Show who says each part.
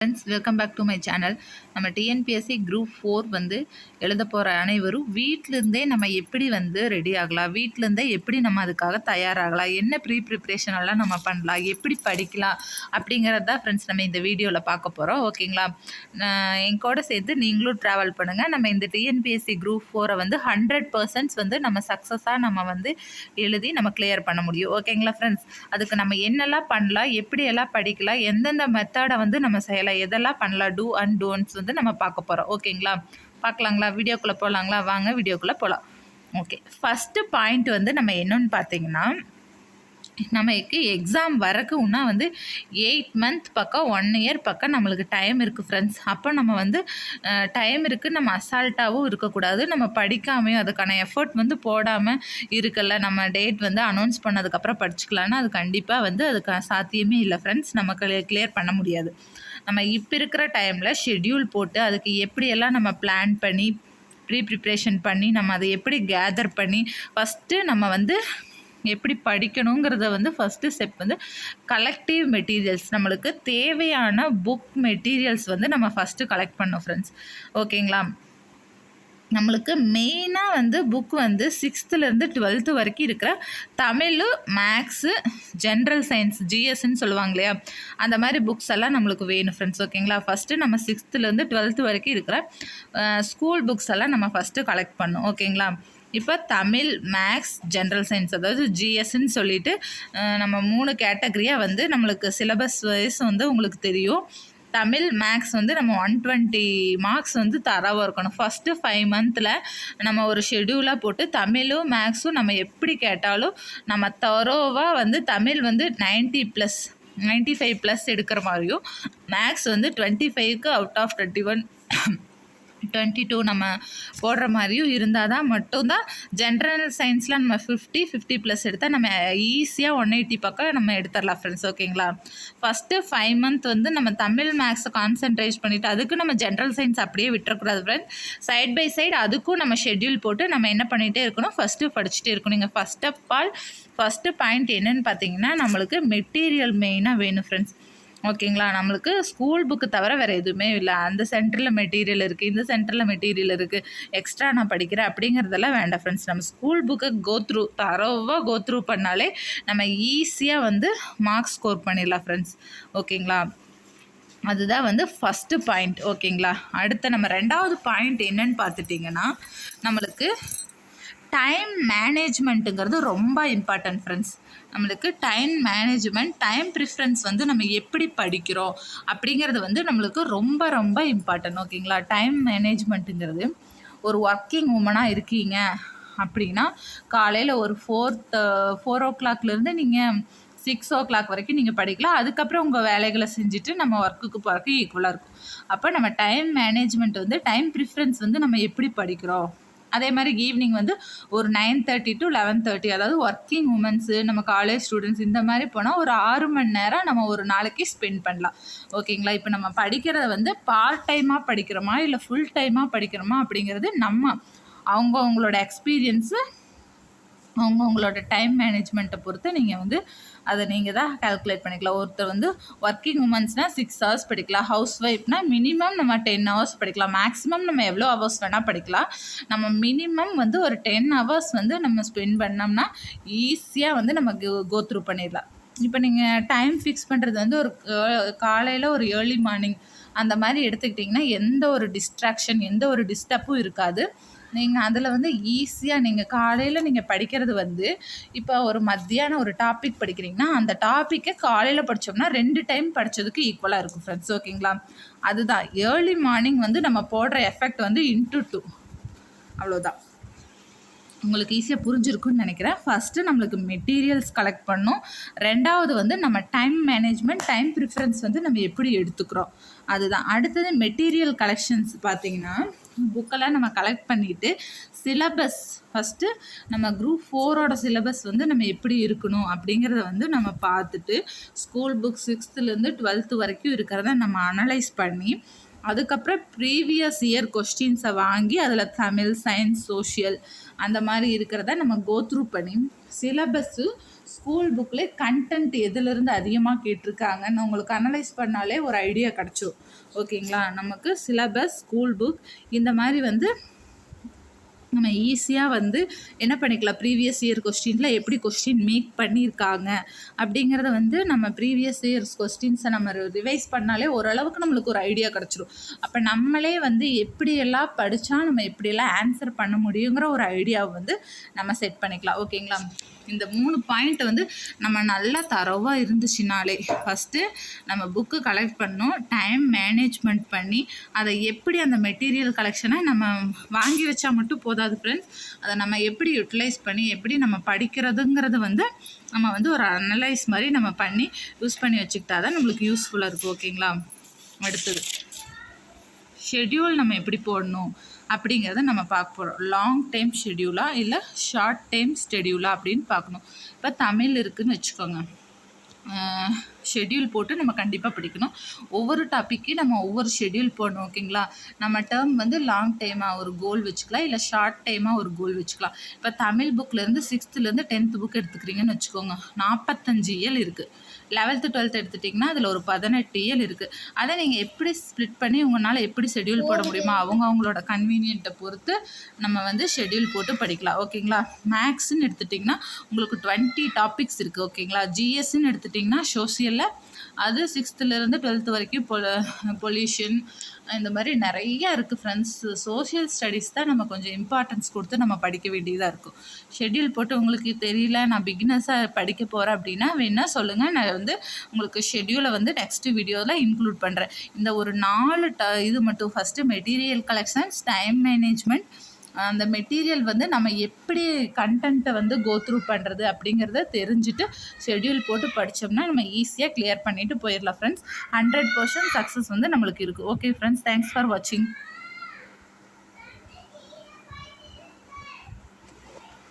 Speaker 1: Friends, welcome back to my channel. நம்ம TNPSC group 4 வந்து எழுத போகிற அனைவரும் வீட்டிலேருந்தே நம்ம எப்படி வந்து ரெடி ஆகலாம், வீட்டிலேருந்தே எப்படி நம்ம அதுக்காக தயாராகலாம், என்ன ப்ரிப்ரேஷன் எல்லாம் நம்ம பண்ணலாம், எப்படி படிக்கலாம் அப்படிங்கிறது தான் ஃப்ரெண்ட்ஸ் நம்ம இந்த வீடியோவில் பார்க்க போகிறோம். ஓகேங்களா? என் கூட சேர்த்து நீங்களும் ட்ராவல் பண்ணுங்கள். நம்ம இந்த டிஎன்பிஎஸ்சி குரூப் 4 வந்து 100% வந்து நம்ம சக்ஸஸாக நம்ம வந்து எழுதி நம்ம கிளியர் பண்ண முடியும். ஓகேங்களா ஃப்ரெண்ட்ஸ்? அதுக்கு நம்ம என்னெல்லாம் பண்ணலாம், எப்படியெல்லாம் படிக்கலாம், எந்தெந்த மெத்தடை வந்து நம்ம செய்யலாம், எதெல்லாம் பண்ணலாம், டூ அண்ட் டோன்ட்ஸ் வந்து நம்ம பார்க்க போகிறோம். ஓகேங்களா? பார்க்கலாங்களா? வீடியோக்குள்ளே போகலாங்களா? வாங்க வீடியோக்குள்ளே போகலாம். ஓகே, ஃபஸ்ட்டு பாயிண்ட் வந்து நம்ம என்னன்னு பார்த்தீங்கன்னா, நமக்கு எக்ஸாம் வரக்கு இன்னும் வந்து 8 மந்த் பக்கம் 1 இயர் பக்கம் நம்மளுக்கு டைம் இருக்குது ஃப்ரெண்ட்ஸ். அப்போ நம்ம வந்து டைம் இருக்குது, நம்ம அசால்ட்டாகவும் இருக்கக்கூடாது, நம்ம படிக்காமையும் அதுக்கான எஃபர்ட் வந்து போடாமல் இருக்கல. நம்ம டேட் வந்து அனௌன்ஸ் பண்ணதுக்கப்புறம் படிச்சுக்கலான்னா அது கண்டிப்பாக வந்து அதுக்கு சாத்தியமே இல்லை ஃப்ரெண்ட்ஸ். நம்ம கிளியர் பண்ண முடியாது. நம்ம இப்போ இருக்கிற டைமில் ஷெட்யூல் போட்டு அதுக்கு எப்படியெல்லாம் நம்ம பிளான் பண்ணி ப்ரிப்ரேஷன் பண்ணி நம்ம அதை எப்படி கேதர் பண்ணி ஃபஸ்ட்டு நம்ம வந்து எப்படி படிக்கணுங்கிறத வந்து ஃபஸ்ட்டு ஸ்டெப் வந்து கலெக்டிவ் மெட்டீரியல்ஸ், நம்மளுக்கு தேவையான புக் மெட்டீரியல்ஸ் வந்து நம்ம ஃபஸ்ட்டு கலெக்ட் பண்ணோம் ஃப்ரெண்ட்ஸ். ஓகேங்களா? நம்மளுக்கு மெயினாக வந்து புக் வந்து 6th-லேருந்து 12th வரைக்கும் இருக்கிற தமிழ், மேக்ஸு, ஜென்ரல் சயின்ஸ், ஜிஎஸ்ன்னு சொல்லுவாங்க இல்லையா, அந்த மாதிரி புக்ஸ் எல்லாம் நம்மளுக்கு வேணும் ஃப்ரெண்ட்ஸ். ஓகேங்களா? ஃபஸ்ட்டு நம்ம 6th-லேருந்து 12th வரைக்கும் இருக்கிற ஸ்கூல் புக்ஸ் எல்லாம் நம்ம ஃபஸ்ட்டு கலெக்ட் பண்ணோம். ஓகேங்களா? இப்போ தமிழ், மேக்ஸ், ஜென்ரல் சயின்ஸ், அதாவது ஜிஎஸ்ன்னு சொல்லிட்டு நம்ம 3 கேட்டகரியாக வந்து நம்மளுக்கு சிலபஸ் வைஸ் வந்து உங்களுக்கு தெரியும். தமிழ், மேக்ஸ் வந்து நம்ம 120 மார்க்ஸ் வந்து தரவாக இருக்கணும். ஃபஸ்ட்டு 5 மந்தில் நம்ம ஒரு ஷெடியூலாக போட்டு தமிழும் மேக்ஸும் நம்ம எப்படி கேட்டாலும் நம்ம தரோவாக வந்து தமிழ் வந்து 90+, 95+ எடுக்கிற மாதிரியும், மேக்ஸ் வந்து 25க்கு அவுட் ஆஃப் 21, 22 நம்ம போடுற மாதிரியும் இருந்தால் தான் மட்டும்தான். ஜென்ரல் சயின்ஸில் நம்ம 50+ எடுத்தால் நம்ம ஈஸியாக 180 பக்கம் நம்ம எடுத்துடலாம் ஃப்ரெண்ட்ஸ். ஓகேங்களா? ஃபஸ்ட்டு 5 மந்த் வந்து நம்ம தமிழ் மேக்ஸை கான்சன்ட்ரேட் பண்ணிவிட்டு அதுக்கு நம்ம ஜென்ரல் சயின்ஸ் அப்படியே விட்டுறக்கூடாது ஃப்ரெண்ட்ஸ். சைட் பை சைடு அதுக்கும் நம்ம ஷெட்யூல் போட்டு நம்ம என்ன பண்ணிகிட்டே இருக்கணும், ஃபஸ்ட்டு படிச்சுட்டே இருக்கணும். நீங்கள் first of all first point என்னென்னு பார்த்தீங்கன்னா, நம்மளுக்கு மெட்டீரியல் மெயினாக வேணும் ஃப்ரெண்ட்ஸ். ஓகேங்களா? நம்மளுக்கு ஸ்கூல் புக்கு தவிர வேறு எதுவுமே இல்லை. அந்த சென்டரில் மெட்டீரியல் இருக்குது, இந்த சென்டரில் மெட்டீரியல் இருக்குது, எக்ஸ்ட்ரா நான் படிக்கிறேன் அப்படிங்கிறதெல்லாம் வேண்டாம் ஃப்ரெண்ட்ஸ். நம்ம ஸ்கூல் புக்கை தரோவாக கோத்ரூ பண்ணாலே நம்ம ஈஸியாக வந்து மார்க்ஸ் ஸ்கோர் பண்ணிடலாம் ஃப்ரெண்ட்ஸ். ஓகேங்களா? அதுதான் வந்து ஃபஸ்ட்டு பாயிண்ட். ஓகேங்களா? அடுத்த நம்ம 2வது பாயிண்ட் என்னன்னு பார்த்துட்டிங்கன்னா, நம்மளுக்கு டைம் மேனேஜ்மெண்ட்டுங்கிறது ரொம்ப இம்பார்ட்டன்ட் ஃப்ரெண்ட்ஸ். நம்மளுக்கு டைம் மேனேஜ்மெண்ட், டைம் ப்ரிஃபரன்ஸ் வந்து நம்ம எப்படி படிக்கிறோம் அப்படிங்கிறது வந்து நம்மளுக்கு ரொம்ப ரொம்ப இம்பார்ட்டன்ட். ஓகேங்களா? டைம் மேனேஜ்மெண்ட்டுங்கிறது, ஒரு ஒர்க்கிங் உமனாக இருக்கீங்க அப்படின்னா காலையில் ஒரு 4 o'clockலேருந்து நீங்கள் 6 o'clock வரைக்கும் நீங்கள் படிக்கலாம். அதுக்கப்புறம் உங்கள் வேலைகளை செஞ்சுட்டு நம்ம ஒர்க்குக்கு போகிறக்கு ஈக்குவலாக இருக்கும். அப்போ நம்ம டைம் மேனேஜ்மெண்ட் வந்து டைம் ப்ரிஃபரன்ஸ் வந்து நம்ம எப்படி படிக்கிறோம். அதே மாதிரி ஈவினிங் வந்து ஒரு 9:30 to 11:30, அதாவது ஒர்க்கிங் உமன்ஸு, நம்ம காலேஜ் ஸ்டூடெண்ட்ஸ் இந்த மாதிரி போனால் ஒரு 6 மணி நேரம் நம்ம ஒரு நாளைக்கு ஸ்பெண்ட் பண்ணலாம். ஓகேங்களா? இப்போ நம்ம படிக்கிறத வந்து பார்ட் டைமாக படிக்கிறோமா இல்லை ஃபுல் டைமாக படிக்கிறோமா அப்படிங்கிறது அவங்களோட எக்ஸ்பீரியன்ஸு, அவங்களோட டைம் மேனேஜ்மெண்ட்டை பொறுத்து நீங்கள் வந்து அதை நீங்கள் தான் கால்குலேட் பண்ணிக்கலாம். ஒருத்தர் வந்து ஒர்க்கிங் உமன்ஸ்னால் 6 hours படிக்கலாம், ஹவுஸ் ஒய்ஃப்னால் மினிமம் நம்ம 10 hours படிக்கலாம், மேக்ஸிமம் நம்ம எவ்வளோ ஹவர்ஸ் வேணால் படிக்கலாம். நம்ம மினிமம் வந்து ஒரு 10 hours வந்து நம்ம ஸ்பெண்ட் பண்ணோம்னா ஈஸியாக வந்து நம்ம கோத்ரூ பண்ணிடலாம். இப்போ நீங்கள் டைம் ஃபிக்ஸ் பண்ணுறது வந்து ஒரு காலையில் ஒரு ஏர்லி மார்னிங் அந்த மாதிரி எடுத்துக்கிட்டிங்கன்னா எந்த ஒரு டிஸ்ட்ராக்ஷன், எந்த ஒரு டிஸ்டர்பும் இருக்காது. நீங்கள் அதில் வந்து ஈஸியாக நீங்கள் காலையில் நீங்கள் படிக்கிறது வந்து, இப்போ ஒரு மத்தியானம் ஒரு டாபிக் படிக்கிறீங்கன்னா அந்த டாப்பிக்கை காலையில் படித்தோம்னா 2 டைம் படித்ததுக்கு ஈக்குவலாக இருக்கும் ஃப்ரெண்ட்ஸ். ஓகேங்களா? அதுதான் ஏர்லி மார்னிங் வந்து நம்ம போடுற எஃபெக்ட் வந்து into 2, அவ்வளோதான். உங்களுக்கு ஈஸியாக புரிஞ்சிருக்குன்னு நினைக்கிறேன். ஃபஸ்ட்டு நம்மளுக்கு மெட்டீரியல்ஸ் கலெக்ட் பண்ணணும். 2வது வந்து நம்ம டைம் மேனேஜ்மெண்ட், டைம் ப்ரிஃபரன்ஸ் வந்து நம்ம எப்படி எடுத்துக்கிறோம் அதுதான். அடுத்தது மெட்டீரியல் கலெக்ஷன்ஸ் பார்த்திங்கன்னா, புக்கெல்லாம் நம்ம கலெக்ட் பண்ணிவிட்டு சிலபஸ் ஃபஸ்ட்டு நம்ம குரூப் 4ஓட சிலபஸ் வந்து நம்ம எப்படி இருக்கணும் அப்படிங்கிறத வந்து நம்ம பார்த்துட்டு, ஸ்கூல் புக் 6th-லேருந்து 12th வரைக்கும் இருக்கிறத நம்ம அனலைஸ் பண்ணி, அதுக்கப்புறம் ப்ரீவியஸ் இயர் கொஸ்டின்ஸை வாங்கி அதில் தமிழ், சயின்ஸ், சோஷியல் அந்த மாதிரி இருக்கிறத நம்ம கோத்ரூ பண்ணி சிலபஸ்ஸு ஸ்கூல் புக்கில் கண்டென்ட் எதுலேருந்து அதிகமாக கேட்டிருக்காங்கன்னு உங்களுக்கு அனலைஸ் பண்ணாலே ஒரு ஐடியா கிடச்சிரும். ஓகேங்களா? நமக்கு சிலபஸ், ஸ்கூல் புக் இந்த மாதிரி வந்து நம்ம ஈஸியாக வந்து என்ன பண்ணிக்கலாம், ப்ரீவியஸ் இயர் கொஸ்டினில் எப்படி கொஸ்டின் மேக் பண்ணியிருக்காங்க அப்படிங்கிறத வந்து நம்ம ப்ரீவியஸ் இயர்ஸ் கொஸ்டின்ஸை நம்ம ரிவைஸ் பண்ணாலே ஓரளவுக்கு நம்மளுக்கு ஒரு ஐடியா கிடச்சிரும். அப்போ நம்மளே வந்து எப்படியெல்லாம் படித்தா நம்ம எப்படியெல்லாம் ஆன்சர் பண்ண முடியுங்கிற ஒரு ஐடியாவை வந்து நம்ம செட் பண்ணிக்கலாம். ஓகேங்களா? இந்த 3 பாயிண்ட் வந்து நம்ம நல்லா தரவாக இருந்துச்சுனாலே, ஃபஸ்ட்டு நம்ம புக்கு கலெக்ட் பண்ணணும், டைம் மேனேஜ்மெண்ட் பண்ணி அதை எப்படி அந்த மெட்டீரியல் கலெக்ஷனை நம்ம வாங்கி வச்சா மட்டும் போதாது ஃப்ரெண்ட்ஸ், அதை நம்ம எப்படி யூட்டிலைஸ் பண்ணி எப்படி நம்ம படிக்கிறதுங்கிறது வந்து நம்ம வந்து ஒரு அனலைஸ் மாதிரி நம்ம பண்ணி யூஸ் பண்ணி வச்சுக்கிட்டா தான் நம்மளுக்கு யூஸ்ஃபுல்லாக இருக்கும். ஓகேங்களா? அடுத்தது ஷெட்யூல் நம்ம எப்படி போடணும் அப்படிங்கிறத நம்ம பார்க்க போகிறோம். லாங் டைம் ஷெட்யூலா இல்லை ஷார்ட் டைம் ஷெட்யூலா அப்படின்னு பார்க்கணும். இப்போ தமிழ் இருக்குதுன்னு வச்சுக்கோங்க, ஷெட்யூல் போட்டு நம்ம கண்டிப்பாக படிக்கணும். ஒவ்வொரு டாப்பிக்கு நம்ம ஒவ்வொரு ஷெட்யூல் போடணும். ஓகேங்களா? நம்ம டேர்ம் வந்து லாங் டைமாக ஒரு கோல் வச்சுக்கலாம், இல்லை ஷார்ட் டைமாக ஒரு கோல் வச்சுக்கலாம். இப்போ தமிழ் புக்லேருந்து 6th-லேருந்து 10th புக் எடுத்துக்கிறீங்கன்னு வச்சுக்கோங்க, 45 இயல் இருக்குது. 11th 12th எடுத்துட்டிங்கன்னா அதில் ஒரு 18 இயல் இருக்குது. அதை நீங்கள் எப்படி ஸ்ப்ளிட் பண்ணி உங்களால் எப்படி ஷெட்யூல் போட முடியுமோ அவங்களோட கன்வீனியன்ட்டை பொறுத்து நம்ம வந்து ஷெட்யூல் போட்டு படிக்கலாம். ஓகேங்களா? மேக்ஸ்ன்னு எடுத்துட்டிங்கன்னா உங்களுக்கு 20 டாபிக்ஸ் இருக்குது. ஓகேங்களா? ஜிஎஸ்ன்னு எடுத்துட்டிங்கன்னா சோசியலில் அது 6th-லேருந்து 12th வரைக்கும் பொல்யூஷன் இந்த மாதிரி நிறையா இருக்குது ஃப்ரெண்ட்ஸ். சோஷியல் ஸ்டடீஸ் தான் நம்ம கொஞ்சம் இம்பார்ட்டன்ஸ் கொடுத்து நம்ம படிக்க வேண்டியதாக இருக்கும். ஷெட்யூல் போட்டு உங்களுக்கு தெரியல, நான் பிகினர்ஸாக படிக்க போகிறேன் அப்படின்னா வேணால் சொல்லுங்கள், நான் வந்து உங்களுக்கு ஷெட்யூலை வந்து நெக்ஸ்ட்டு வீடியோவில் இன்க்ளூட் பண்ணுறேன். இந்த ஒரு 4 இது மட்டும், first material collections, time management, அந்த மெட்டீரியல் வந்து நம்ம எப்படி கண்டென்ட்டை வந்து கோ த்ரூ பண்ணுறது அப்படிங்கிறத தெரிஞ்சுட்டு ஷெட்யூல் போட்டு படித்தோம்னா நம்ம ஈஸியாக கிளியர் பண்ணிவிட்டு போயிடலாம் ஃப்ரெண்ட்ஸ். 100% சக்ஸஸ் வந்து நம்மளுக்கு இருக்குது. ஓகே ஃப்ரெண்ட்ஸ், தேங்க்ஸ் ஃபார் வாட்சிங்.